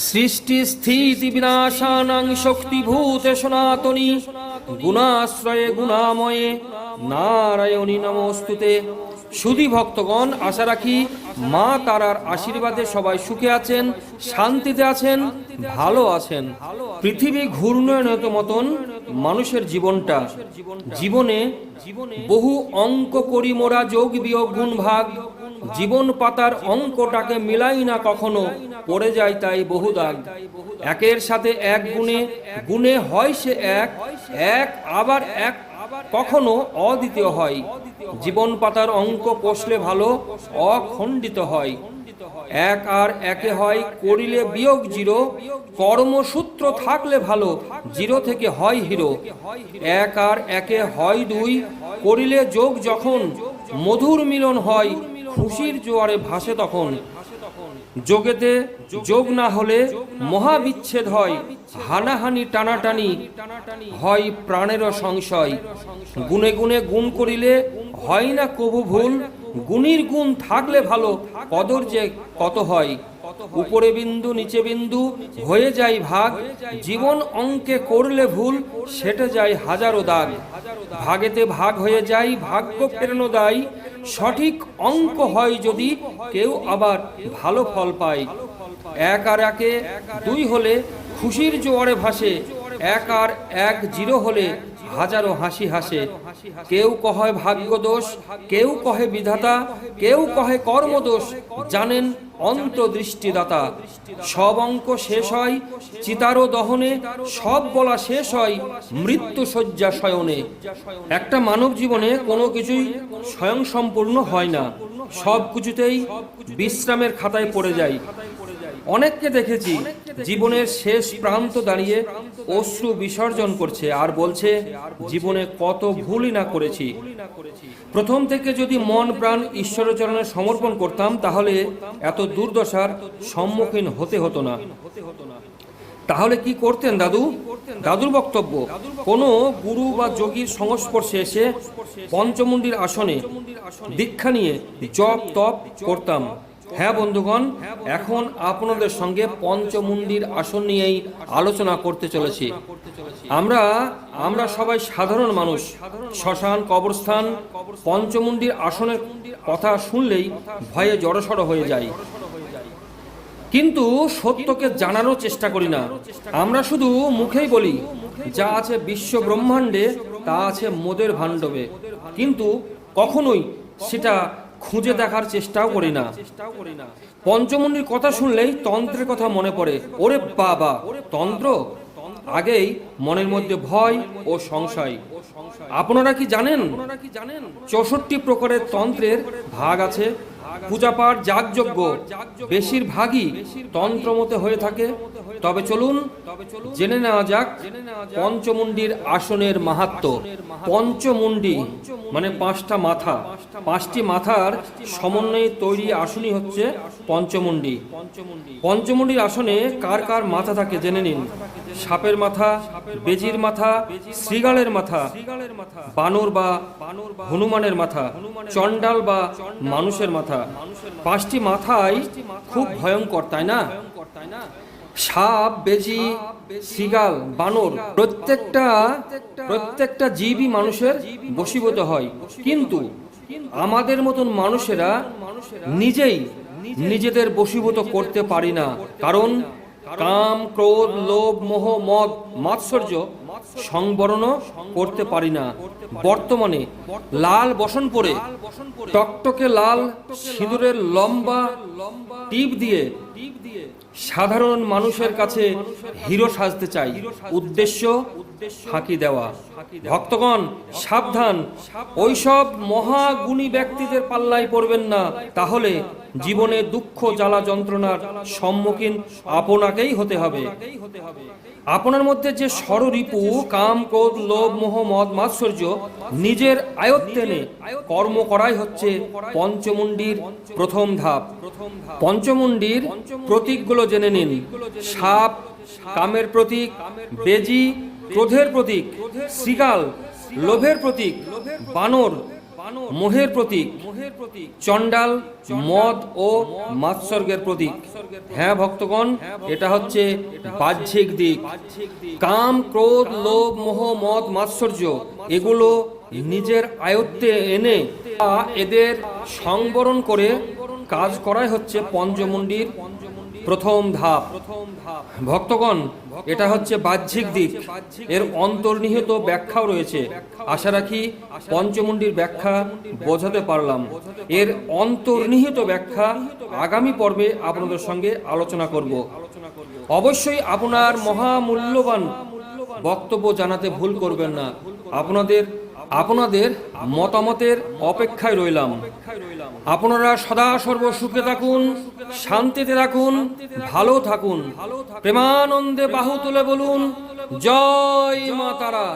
সৃষ্টি স্থিতি বিনাশানাং শক্তিভূতে সনাতনী গুণাশ্রয়ে গুণাময়ে নারায়ণী নমস্তুতে। সুধী ভক্তগণ, আশা রাখি মা তারার আশীর্বাদে সবাই সুখে আছেন, শান্তিতে আছেন, ভালো আছেন। পৃথিবী ঘূর্ণয়নের মতন মানুষের জীবনে বহু অঙ্ক করি মোরা যোগ বিয়োগ গুণ ভাগ। জীবন পাতার অঙ্কটাকে মিলাই না কখনো, পড়ে যায় তাই বহু দাগ। একের সাথে এক গুণে হয় সে এক আবার এক কখনো অদ্বিতীয় হয়। জীবন পাতার অঙ্ক কষলে ভালো অখণ্ডিত হয়। এক আর একে হয় করিলে বিয়োগ জিরো, কর্মসূত্র থাকলে ভালো জিরো থেকে হয় হিরো। এক আর একে হয় দুই, করিলে যোগ যখন মধুর মিলন হয়, খুশির জোয়ারে ভাসে তখন। যোগেতে যোগ না হলে মহাবিচ্ছেদ হয়, হানাহানি টানাটানি হয় প্রাণেরও সংশয়। গুণে গুণে গুণ করিলে হয় না কবু ভুল, গুণীর গুণ থাকলে ভালো কদর যে কত হয়। উপরে বিন্দু নিচে বিন্দু হয়ে যায় ভাগ, জীবন অঙ্কে করলে ভুল সেটে যায় হাজারো দাগ। ভাগেতে ভাগ হয়ে যায় ভাগ্য ফেরানো দায়, সঠিক অঙ্ক হয় যদি কেউ আবার ভালো ফল পায়। এক আর একে দুই হলে খুশির জোয়ারে ভাসে, এক আর এক জিরো হলে হাজারো হাসি হাসে। কেউ কহে ভাগ্য দোষ, কেউ কহে বিধাতা, কেউ কহে কর্মদোষ, জানেন অন্তর্দৃষ্টিদাতা। সব অঙ্ক শেষ হয় চিতারো দহনে, সব বলা শেষ হয় মৃত্যু শয্যা শয়নে। একটা মানব জীবনে কোনো কিছুই স্বয়ং সম্পূর্ণ হয় না, সব কিছুতেই বিশ্রামের খাতায় পড়ে যায়। অনেককে দেখেছি জীবনের শেষ প্রান্ত দাঁড়িয়ে অশ্রু বিসর্জন করছে আর বলছে জীবনে কত ভুলই না করেছি। প্রথম থেকে যদি মন প্রাণ ঈশ্বরের চরণে সমর্পণ করতাম তাহলে এত দুর্দশার সম্মুখীন হতে হতো না। তাহলে কি করতেন দাদুর বক্তব্য, কোনো গুরু বা যোগীর সংস্পর্শে এসে পঞ্চমুণ্ডির আসনে দীক্ষা নিয়ে জপ তপ করতাম। হ্যাঁ বন্ধুগণ, এখন আপনাদের সঙ্গে পঞ্চমুণ্ডির আসন নিয়েই আলোচনা করতে চলেছি। আমরা সবাই সাধারণ মানুষ। শ্মশান, কবরস্থান, পঞ্চমুণ্ডির আসনের কথা শুনলেই ভয়ে জড়সড় হয়ে যায়, কিন্তু সত্যকে জানানোর চেষ্টা করি না। আমরা শুধু মুখেই বলি যা আছে বিশ্ব ব্রহ্মাণ্ডে তা আছে মোদের ভাণ্ডবে, কিন্তু কখনোই সেটা খুঁজে দেখার চেষ্টাও করি না। পঞ্চমুণ্ডির কথা শুনলেই তন্ত্রের কথা মনে পড়ে। ওরে বাবা, তন্ত্র! আগেই মনের মধ্যে ভয় ও সংশয়। আপনারা কি জানেন 64 প্রকারের তন্ত্রের ভাগ আছে। পূজাপাঠ, যাগযজ্ঞ বেশিরভাগই তন্ত্রমতে হয়ে থাকে। তবে চলুন জেনে নেওয়া যাক পঞ্চমুণ্ডির আসনের মাহাত্ম্য। পঞ্চমুণ্ডি মানে 5টা মাথা, 5টি মাথার সমন্বয়ে তৈরি আসনই হচ্ছে পঞ্চমুণ্ডি। পঞ্চমুণ্ডির আসনে কার কার মাথা থাকে জেনে নিন। সাপের মাথা, বেজির মাথা, শ্রীগালের মাথা, বানর বা হনুমানের মাথা, চণ্ডাল বা মানুষের মাথা। 5টি মাথাই খুব ভয়ঙ্কর, তাই না? সাপ, বেজি, শ্রীগাল, বানর প্রত্যেকটা জীবই মানুষের বশীভূত হয়, কিন্তু আমাদের মতন মানুষেরা নিজেই নিজেদের বশীভূত করতে পারি না। কারণ কাম, ক্রোধ, লোভ, মোহ, মদ, মাৎসর্য সংবরণ করতে পারি না। বর্তমানে লাল বসন পরে টকটকে লাল সিঁদুরের লম্বা টিপ দিয়ে সাধারণ মানুষের কাছে হিরো সাজতে চাই, উদ্দেশ্য ফাঁকি দেওয়া। ভক্তগণ সাবধান, ওইসব মহাগুণী ব্যক্তিদের পাল্লায় পড়বেন না, তাহলে জীবনে দুঃখ জ্বালা যন্ত্রণার সম্মুখীন আপনাকেই হতে হবে। আপনার মধ্যে যে ষড়রিপু কাম, ক্রোধ, লোভ, মোহ, মদ, মাৎসর্য নিজের আয়ত্তে এনে কর্ম করাই হচ্ছে পঞ্চমুণ্ডির প্রথম ধাপ। পঞ্চমুণ্ডির প্রতীকগুলো জেনে নিন। সাপ কামের প্রতীক, বেজি ক্রোধের প্রতীক, শ্রীগাল লোভের প্রতীক, বানর মোহের প্রতীক, চণ্ডাল মদ ও মাৎসর্গের প্রতীক। হ্যাঁ ভক্তগণ, এটা হচ্ছে বাহ্যিক দিক। কাম, ক্রোধ, লোভ, মোহ, মদ, মাৎসর্য এগুলো নিজের আয়ত্তে এনে এদের সংবরণ করে কাজ করাই হচ্ছে পঞ্চমুণ্ডির প্রথম ধাপ। ভক্তগণ, এটা হচ্ছে বাহ্যিক দিক, এর অন্তর্নিহিত ব্যাখ্যাও রয়েছে। আশা রাখি পঞ্চমুণ্ডির ব্যাখ্যা বোঝাতে পারলাম। এর অন্তর্নিহিত ব্যাখ্যা আগামী পর্বে আপনাদের সঙ্গে আলোচনা করব। অবশ্যই আপনার মহামূল্যবান বক্তব্য জানাতে ভুল করবেন না। আপনাদের মতামতের অপেক্ষায় রইলাম। আপনারা সদা সর্ব সুখে থাকুন, শান্তিতে থাকুন, ভালো থাকুন। প্রেমানন্দে বাহু তুলে বলুন জয় মা তারা।